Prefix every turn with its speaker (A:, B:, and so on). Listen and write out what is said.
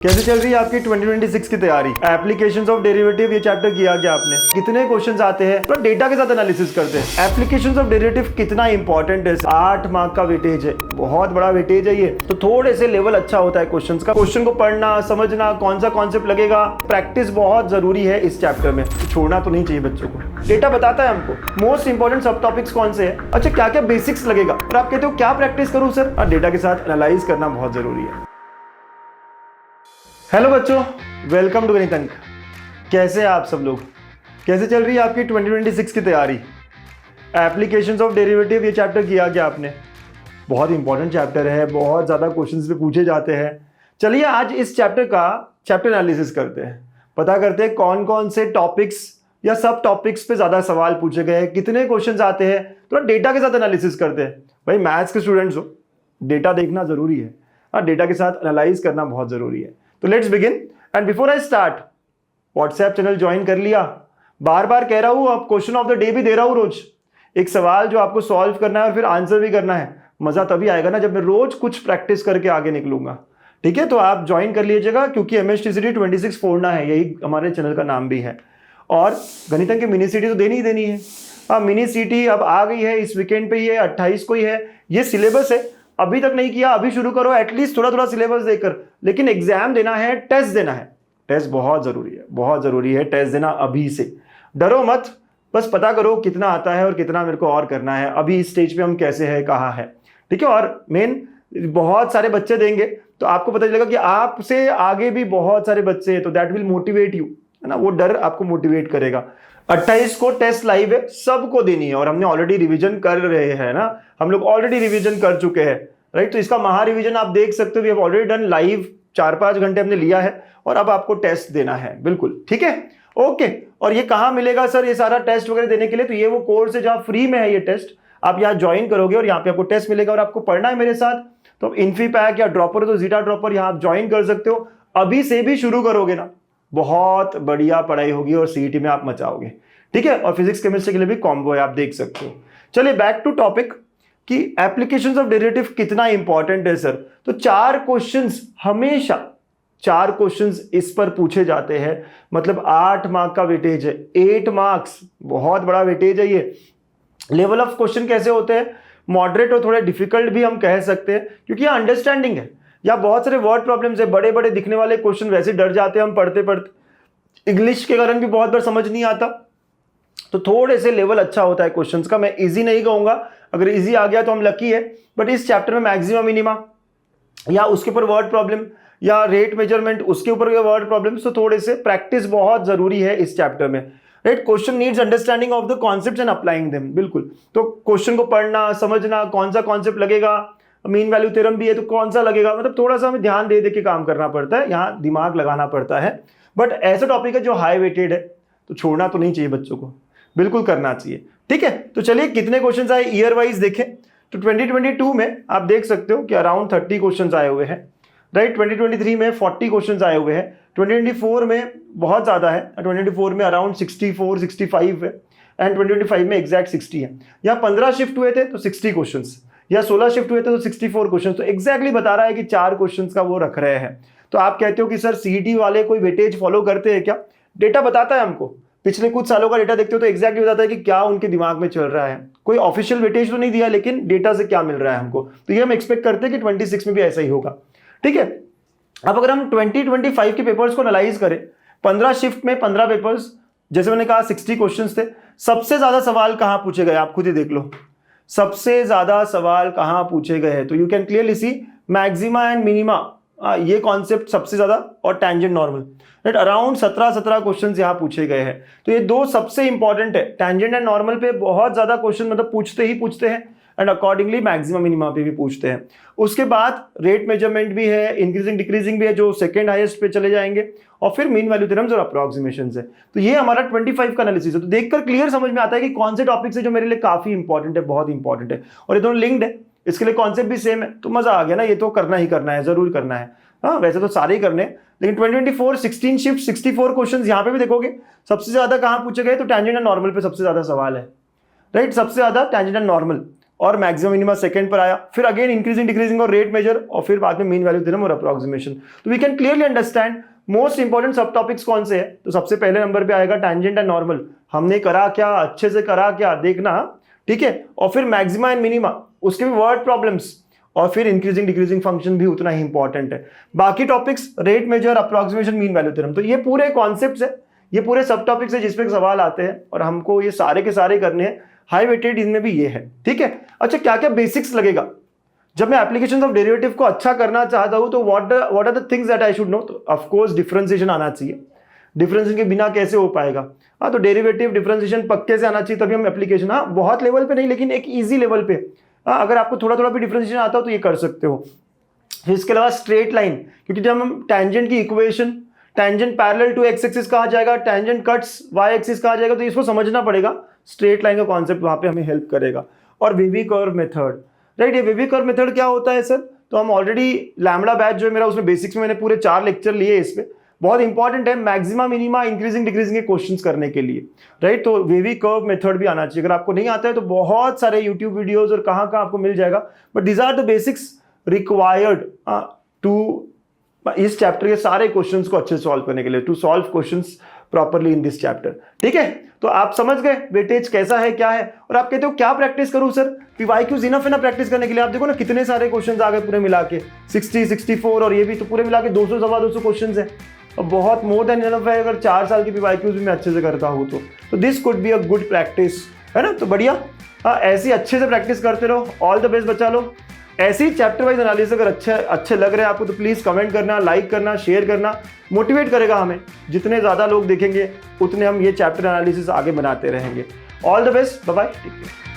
A: कैसे चल रही है आपकी 2026 की तैयारी? एप्लीकेशंस ऑफ डेरिवेटिव ये चैप्टर किया क्या आपने? कितने क्वेश्चंस आते हैं तो डेटा के साथ एनालिसिस करते हैं। एप्लीकेशंस ऑफ डेरिवेटिव कितना इंपॉर्टेंट है, 8 मार्क का वेटेज है, बहुत बड़ा वेटेज है ये। तो थोड़े से लेवल अच्छा होता है क्वेश्चंस का। क्वेश्चन को पढ़ना, समझना, कौन सा कॉन्सेप्ट लगेगा, प्रैक्टिस बहुत जरूरी है इस चैप्टर में। छोड़ना तो नहीं चाहिए बच्चों को। डेटा बताता है हमको मोस्ट इंपॉर्टेंट सब टॉपिक्स कौन से हैं, अच्छा क्या क्या बेसिक्स लगेगा, और आप कहते हो क्या प्रैक्टिस करूं सर? डेटा के साथ एनालाइज करना बहुत जरूरी है। हेलो बच्चों, वेलकम टू गणित अंक। कैसे हैं आप सब लोग? कैसे चल रही है आपकी 2026 की तैयारी? एप्लीकेशंस ऑफ डेरिवेटिव ये चैप्टर किया क्या आपने? बहुत इंपॉर्टेंट चैप्टर है, बहुत ज़्यादा क्वेश्चंस पे पूछे जाते हैं। चलिए आज इस चैप्टर का चैप्टर एनालिसिस करते हैं, पता करते हैं कौन कौन से टॉपिक्स या सब टॉपिक्स पे ज़्यादा सवाल पूछे गए हैं, कितने क्वेश्चन आते हैं, थोड़ा डेटा के साथ एनालिसिस करते हैं। भाई मैथ्स के स्टूडेंट्स हो, डेटा देखना ज़रूरी है और डेटा के साथ एनालाइज करना बहुत ज़रूरी है। तो let's begin. And before I start, WhatsApp channel join कर लिया? बार बार कह रहा हूं, अब क्वेश्चन ऑफ द डे भी दे रहा हूं रोज। एक सवाल जो आपको सॉल्व करना है और फिर आंसर भी करना है। मजा तभी आएगा ना जब मैं रोज कुछ प्रैक्टिस करके आगे निकलूंगा। ठीक है, तो आप ज्वाइन कर लीजिएगा क्योंकि MSTCT 26 फोड़ना है, यही हमारे चैनल का नाम भी है। और गणित की मिनी सीटी तो देनी ही देनी है। हाँ, मिनी सीटी अब आ गई है, इस वीकेंड पे ही है, 28 को ही है। ये सिलेबस है, अभी तक नहीं किया अभी शुरू करो, एटलीस्ट थोड़ा थोड़ा सिलेबस देकर। लेकिन एग्जाम देना है, टेस्ट देना है। टेस्ट बहुत जरूरी है, बहुत जरूरी है टेस्ट देना अभी से। डरो मत, बस पता करो कितना आता है और कितना मेरे को और करना है, अभी इस स्टेज पे हम कैसे है, कहाँ है। ठीक है, और मेन बहुत सारे बच्चे देंगे तो आपको पता चलेगा कि आपसे आगे भी बहुत सारे बच्चे हैं, तो दैट विल मोटिवेट यू, है ना। वो डर आपको मोटिवेट करेगा। 28 को टेस्ट लाइव है, सबको देनी है और हमने ऑलरेडी रिवीजन कर रहे हैं ना, हम लोग ऑलरेडी रिवीजन कर चुके हैं, राइट। तो इसका महा रिवीजन आप देख सकते हो, we have already done live, 4-5 घंटे हमने लिया है और अब आपको टेस्ट देना है। बिल्कुल ठीक है, ओके। और ये कहाँ मिलेगा सर ये सारा टेस्ट वगैरह देने के लिए? तो ये वो कोर्स है जहाँ फ्री में है ये टेस्ट। आप यहाँ ज्वाइन करोगे और यहाँ पे आपको टेस्ट मिलेगा और आपको पढ़ना है मेरे साथ। तो इन्फी पैक या ड्रॉपर तो जीटा ड्रॉपर यहाँ आप ज्वाइन कर सकते हो। अभी से भी शुरू करोगे ना, बहुत बढ़िया पढ़ाई होगी और सीईटी में आप मचाओगे। ठीक है, और फिजिक्स केमिस्ट्री के लिए भी कॉम्बो है, आप देख सकते हो। चलिए बैक टू टॉपिक कि एप्लीकेशंस ऑफ डेरिवेटिव कितना इंपॉर्टेंट है सर। तो 4 क्वेश्चंस, हमेशा 4 क्वेश्चंस इस पर पूछे जाते हैं, मतलब 8 मार्क का वेटेज है, 8 मार्क्स, बहुत बड़ा वेटेज है ये। लेवल ऑफ क्वेश्चन कैसे होते हैं? मॉडरेट और थोड़े डिफिकल्ट भी हम कह सकते हैं, क्योंकि यह अंडरस्टैंडिंग है या बहुत सारे वर्ड प्रॉब्लम्स है, बड़े बड़े दिखने वाले क्वेश्चन वैसे डर जाते हैं हम पढ़ते पढ़ते। इंग्लिश के कारण भी बहुत बार समझ नहीं आता, तो थोड़े से लेवल अच्छा होता है क्वेश्चंस का। मैं इजी नहीं कहूंगा, अगर इजी आ गया तो हम लकी है, बट इस चैप्टर में मैक्सिमम मिनिमा या उसके ऊपर वर्ड प्रॉब्लम या रेट मेजरमेंट उसके ऊपर वर्ड प्रॉब्लम, तो थोड़े से प्रैक्टिस बहुत जरूरी है इस चैप्टर में, right. Question needs understanding of the concepts and applying them. बिल्कुल, तो क्वेश्चन को पढ़ना, समझना, कौन सा कॉन्सेप्ट लगेगा, मीन वैल्यू थ्योरम भी है तो कौन सा लगेगा, मतलब थोड़ा सा हमें ध्यान दे दे के काम करना पड़ता है, यहाँ दिमाग लगाना पड़ता है। बट ऐसा टॉपिक है जो हाई वेटेड है, तो छोड़ना तो नहीं चाहिए बच्चों को, बिल्कुल करना चाहिए। ठीक है, तो चलिए कितने क्वेश्चंस आए ईयर वाइज देखें। तो 2022 में आप देख सकते हो कि अराउंड 30 क्वेश्चंस आए हुए हैं, राइट। 2023 में 40 क्वेश्चंस आए हुए हैं। 2024 में बहुत ज़्यादा है, 2024 में अराउंड 64-65 है, एंड 2025 में एग्जैक्ट 60 है। यहाँ 15 शिफ्ट हुए थे तो 60 क्वेश्चन, या 16 शिफ्ट हुए थे तो 64 क्वेश्चन। तो एग्जैक्टली बता रहा है कि 4 क्वेश्चन का वो रख रहे हैं। तो आप कहते हो कि सर सीईटी वाले कोई वेटेज फॉलो करते हैं क्या? डेटा बताता है हमको, पिछले कुछ सालों का डेटा देखते हो तो एग्जैक्टली बताता है कि क्या उनके दिमाग में चल रहा है। कोई ऑफिशियल वेटेज तो नहीं दिया, लेकिन डेटा से क्या मिल रहा है हमको, तो ये हम एक्सपेक्ट करते हैं कि 26 में भी ऐसा ही होगा। ठीक है, अब अगर हम 2025 के पेपर्स को एनालाइज करें, 15 शिफ्ट में 15 पेपर्स, जैसे मैंने कहा 60 क्वेश्चंस थे। सबसे ज्यादा सवाल कहां पूछे गए आप खुद ही देख लो, सबसे ज्यादा सवाल कहां पूछे गए हैं। तो you can clearly see maxima and minima, ये कॉन्सेप्ट सबसे ज्यादा, और tangent normal, right. Around 17 questions यहाँ पूछे गए हैं। तो ये 2 सबसे इंपॉर्टेंट है, टेंजेंट एंड नॉर्मल पे बहुत ज्यादा क्वेश्चन मतलब पूछते ही पूछते हैं, एंड अकॉर्डिंगली मैक्सिमम मिनिमा पे भी पूछते हैं। उसके बाद रेट मेजरमेंट भी है, इंक्रीजिंग डिक्रीजिंग भी है, जो सेकंड हाईएस्ट पे चले जाएंगे, और फिर मीन वैल्यू थ्योरम्स और अप्रॉक्सीमेशंस है। तो ये हमारा 25 का एनालिसिस है। तो देखकर क्लियर समझ में आता है कि कौन से टॉपिक्स है जो मेरे लिए काफी इंपॉर्टेंट है, बहुत इंपॉर्टेंट है, और ये दोनों लिंक्ड है, इसके लिए कॉन्सेप्ट भी सेम है। तो मजा आ गया ना, ये तो करना ही करना है, जरूर करना है। हाँ, वैसे तो सारे ही करने, लेकिन 2024 16 शिफ्ट 64 क्वेश्चंस यहाँ पे भी देखोगे। सबसे ज्यादा कहाँ पूछे गए? तो टेंजेंट एंड नॉर्मल पे सबसे ज्यादा सवाल है, राइट। सबसे ज्यादा टेंजेंट एंड नॉर्मल, और मैक्सिमम मिनिमा सेकंड पर आया, फिर अगेन इंक्रीजिंग डिक्रीजिंग और रेट मेजर, और फिर बाद में मीन वैल्यू थ्योरम और अप्रॉक्सीमेशन। तो we can clearly understand most important सब टॉपिक्स कौन से हैं। तो सबसे पहले नंबर पे आएगा टैंजेंट एंड नॉर्मल, हमने करा क्या, अच्छे से करा क्या देखना, ठीक है। और फिर मैक्सिमा एंड मिनिमा, उसके भी वर्ड प्रॉब्लम्स, और फिर इंक्रीजिंग डिक्रीजिंग फंक्शन भी उतना ही इंपॉर्टेंट है। बाकी topics rate measure, approximation, mean value theorem, तो ये पूरे कॉन्सेप्ट्स है, ये पूरे सब टॉपिक्स है जिसपे सवाल आते हैं और हमको ये सारे के सारे करने हैं। हाई वेटेड इनमें भी ये है, ठीक है। अच्छा, क्या क्या बेसिक्स लगेगा जब मैं एप्लीकेशंस ऑफ डेरिवेटिव को अच्छा करना चाहता हूं, तो what are the things that I should know. तो ऑफ कोर्स डिफरेंशिएशन आना चाहिए, डिफरेंशिएशन के बिना कैसे हो पाएगा। हाँ, तो डेरिवेटिव डिफरेंशिएशन पक्के से आना चाहिए, तभी हम एप्लीकेशन, हाँ बहुत लेवल पे नहीं लेकिन एक ईजी लेवल पे, हाँ अगर आपको थोड़ा थोड़ा भी डिफरेंशिएशन आता हो तो ये कर सकते हो। फिर इसके अलावा स्ट्रेट लाइन, क्योंकि जब हम टैंजेंट की equation, tangent parallel to X axis कहा जाएगा, टैंजेंट कट्स वाई एक्सिस कहा जाएगा, तो इसको समझना पड़ेगा। स्ट्रेट लाइन का कॉन्सेप्ट वहां पे हमें हेल्प करेगा। और वेवी कर्व मेथड, राइट, ये वेवी कर्व मेथड क्या होता है सर? तो हम ऑलरेडी लैम्बडा बैच जो है मेरा, उसमें बेसिक्स में मैंने पूरे 4 लेक्चर लिए इस पे, बहुत इंपॉर्टेंट है मैक्सिमा मिनिमा इंक्रीजिंग डिक्रीजिंग के क्वेश्चंस करने के लिए, राइट। तो वेवी कर्व मेथड भी आना चाहिए। अगर आपको नहीं आता है तो बहुत सारे यूट्यूब वीडियोस और कहाँ आपको मिल जाएगा, but these are the basics required to इस चैप्टर के सारे क्वेश्चंस को अच्छे से सॉल्व करने के लिए, to solve questions properly in this chapter, ठीक है। तो आप समझ गए वेटेज कैसा है, क्या है। और आप कहते हो क्या प्रैक्टिस करूं सर, पीवाईक्यूज इनफ है ना प्रैक्टिस करने के लिए। आप देखो ना कितने सारे क्वेश्चंस आ गए पूरे मिला के, 60, 64 और ये भी, तो पूरे मिला के 200 सवा 200 क्वेश्चंस है, और बहुत मोर देन इनफ है अगर 4 साल की पीवाईक्यूज भी मैं अच्छे से करता हूं तो this could be a good practice, है ना। तो बढ़िया, हाँ ऐसी अच्छे से प्रैक्टिस करते रहो। ऑल द बेस्ट बच्चा लोग। ऐसे ही चैप्टर वाइज एनालिसिस अगर अच्छे लग रहे हैं आपको तो प्लीज कमेंट करना, लाइक करना, शेयर करना, मोटिवेट करेगा हमें। जितने ज्यादा लोग देखेंगे उतने हम ये चैप्टर एनालिसिस आगे बनाते रहेंगे। All the best, bye bye, take care.